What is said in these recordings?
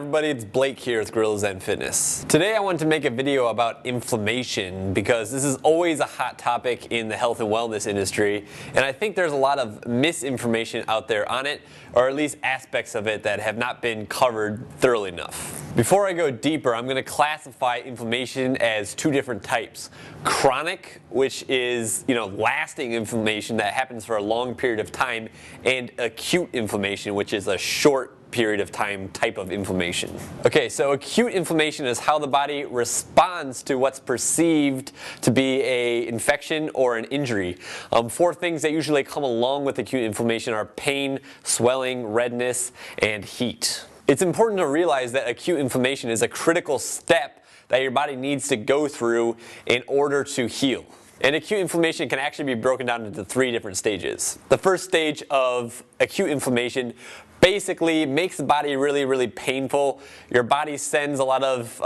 everybody, it's Blake here with Gorilla Zen Fitness. Today I wanted to make a video about inflammation because this is always a hot topic in the health and wellness industry, and I think there's a lot of misinformation out there on it, or at least aspects of it that have not been covered thoroughly enough. Before I go deeper, I'm going to classify inflammation as two different types. Chronic, which is lasting inflammation that happens for a long period of time, and acute inflammation, which is a short period of time type of inflammation. Okay, so acute inflammation is how the body responds to what's perceived to be an infection or an injury. Four things that usually come along with acute inflammation are pain, swelling, redness, and heat. It's important to realize that acute inflammation is a critical step that your body needs to go through in order to heal. And acute inflammation can actually be broken down into three different stages. The first stage of acute inflammation basically makes the body really painful. Your body sends a lot of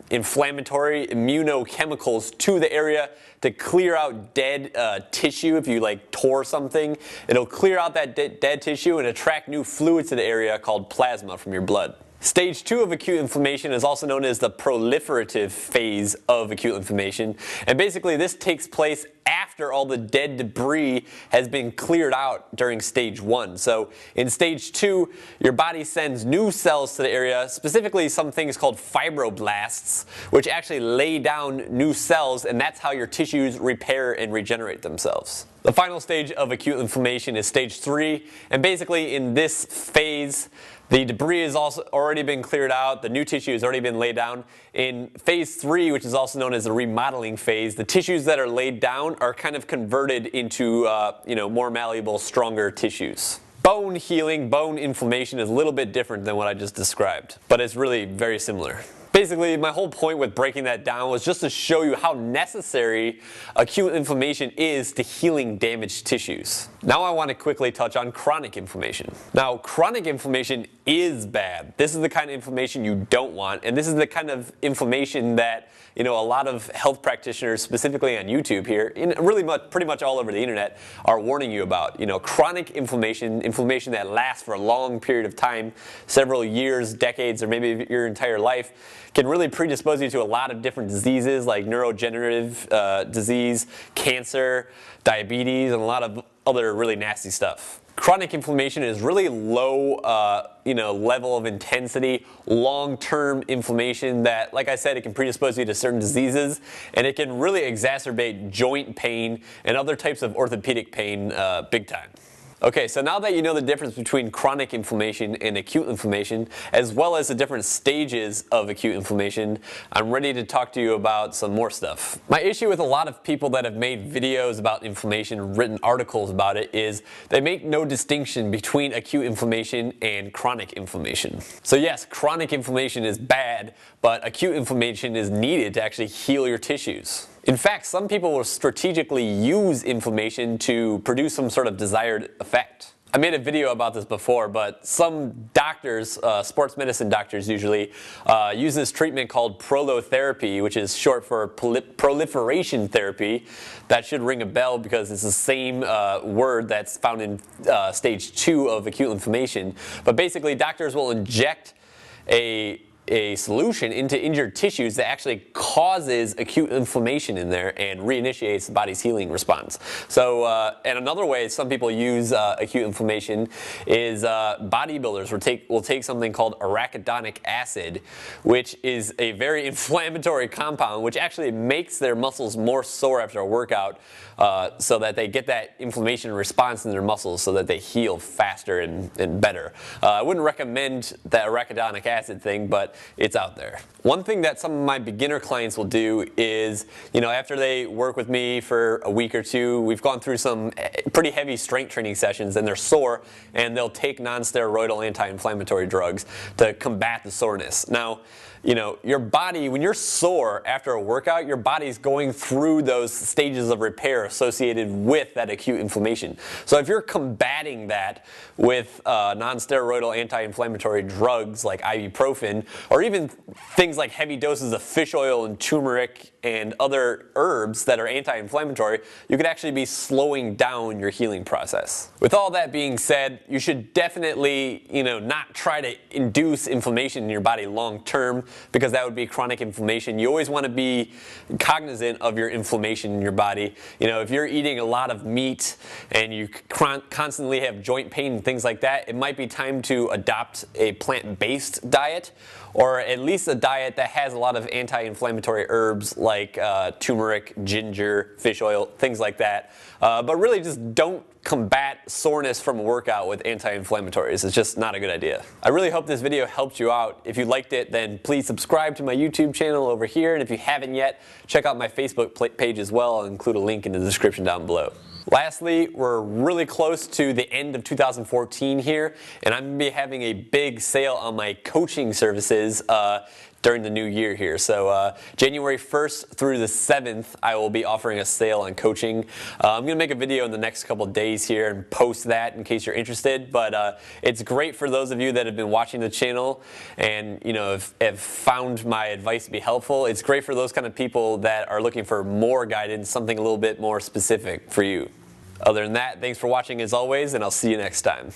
inflammatory immunochemicals to the area to clear out dead tissue. If you tore something, it'll clear out that dead tissue and attract new fluid to the area called plasma from your blood. Stage 2 of acute inflammation is also known as the proliferative phase of acute inflammation, and basically this takes place after all the dead debris has been cleared out during stage 1. So in stage 2, your body sends new cells to the area, specifically some things called fibroblasts, which actually lay down new cells, and that's how your tissues repair and regenerate themselves. The final stage of acute inflammation is stage 3, and basically in this phase, the debris has also already been cleared out, the new tissue has already been laid down. In phase 3, which is also known as the remodeling phase, the tissues that are laid down are kind of converted into more malleable, stronger tissues. Bone healing, bone inflammation is a little bit different than what I just described, but it's really very similar. Basically, my whole point with breaking that down was just to show you how necessary acute inflammation is to healing damaged tissues. Now I want to quickly touch on chronic inflammation. Now, chronic inflammation is bad. This is the kind of inflammation you don't want, and this is the kind of inflammation that a lot of health practitioners, specifically on YouTube here, pretty much all over the internet, are warning you about. Chronic inflammation that lasts for a long period of time, several years, decades, or maybe your entire life, can really predispose you to a lot of different diseases like neurodegenerative disease, cancer, diabetes, and a lot of other really nasty stuff. Chronic inflammation is really low level of intensity, long-term inflammation that, like I said, it can predispose you to certain diseases, and it can really exacerbate joint pain and other types of orthopedic pain big time. Okay, so now that you know the difference between chronic inflammation and acute inflammation, as well as the different stages of acute inflammation, I'm ready to talk to you about some more stuff. My issue with a lot of people that have made videos about inflammation, written articles about it, is they make no distinction between acute inflammation and chronic inflammation. So yes, chronic inflammation is bad, but acute inflammation is needed to actually heal your tissues. In fact, some people will strategically use inflammation to produce some sort of desired effect. I made a video about this before, but some doctors, sports medicine doctors usually, use this treatment called prolotherapy, which is short for proliferation therapy. That should ring a bell because it's the same word that's found in stage 2 of acute inflammation. But basically, doctors will inject a solution into injured tissues that actually causes acute inflammation in there and reinitiates the body's healing response. So, and another way some people use acute inflammation is bodybuilders will take something called arachidonic acid, which is a very inflammatory compound, which actually makes their muscles more sore after a workout, so that they get that inflammation response in their muscles so that they heal faster and better. I wouldn't recommend that arachidonic acid thing, but it's out there. One thing that some of my beginner clients will do is, after they work with me for a week or two, we've gone through some pretty heavy strength training sessions and they're sore, and they'll take non-steroidal anti-inflammatory drugs to combat the soreness. Now, your body, when you're sore after a workout, your body's going through those stages of repair associated with that acute inflammation. So if you're combating that with non-steroidal anti-inflammatory drugs like ibuprofen, or even things like heavy doses of fish oil and turmeric and other herbs that are anti-inflammatory, you could actually be slowing down your healing process. With all that being said, you should definitely, not try to induce inflammation in your body long term, because that would be chronic inflammation. You always want to be cognizant of your inflammation in your body. If you're eating a lot of meat and you constantly have joint pain and things like that, it might be time to adopt a plant-based diet, or at least a diet that has a lot of anti-inflammatory herbs like turmeric, ginger, fish oil, things like that. But really just don't combat soreness from a workout with anti-inflammatories. It's just not a good idea. I really hope this video helped you out. If you liked it, then please subscribe to my YouTube channel over here. And if you haven't yet, check out my Facebook page as well. I'll include a link in the description down below. Lastly, we're really close to the end of 2014 here, and I'm going to be having a big sale on my coaching services during the new year here. So January 1st through the 7th, I will be offering a sale on coaching. I'm going to make a video in the next couple of days here and post that in case you're interested. But it's great for those of you that have been watching the channel and have found my advice to be helpful. It's great for those kind of people that are looking for more guidance, something a little bit more specific for you. Other than that, thanks for watching as always, and I'll see you next time.